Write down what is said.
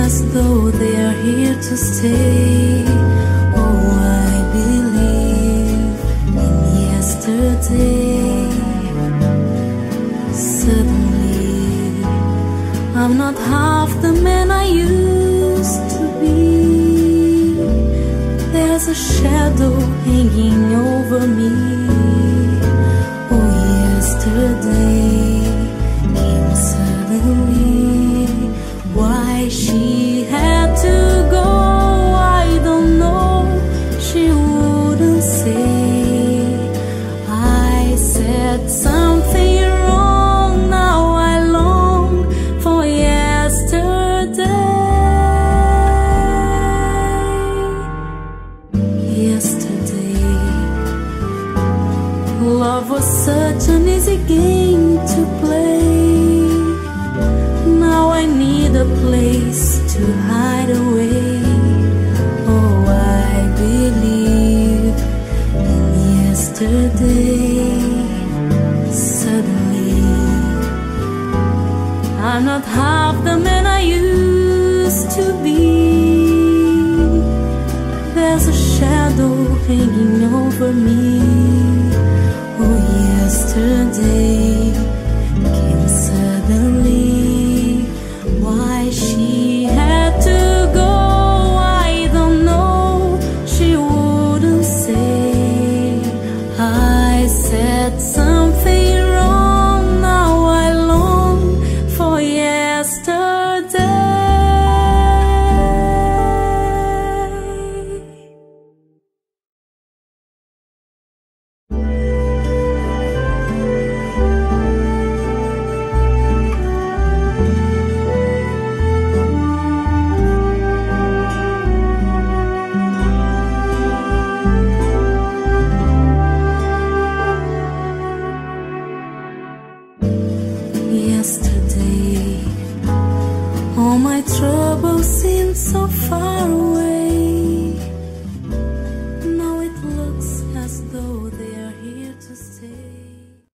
as though they are here to stay. Oh, I believe in yesterday. Suddenly, I'm not half the man I used to be. There's a shadow hanging over me. Oh, yesterday came suddenly. Why she had to go, I don't know. She wouldn't say. I said something wrong, now I long for yesterday. Yesterday, love was such an easy game to play. Now I need a place to hide away. Oh, I believe in yesterday. Suddenly, I'm not half the man I used to be. There's a shadow hanging over me. Oh, yesterday came suddenly. Why she had to go, I don't know. She wouldn't say. I said something wrong, now I long for yesterday. Yesterday, all my troubles seemed so far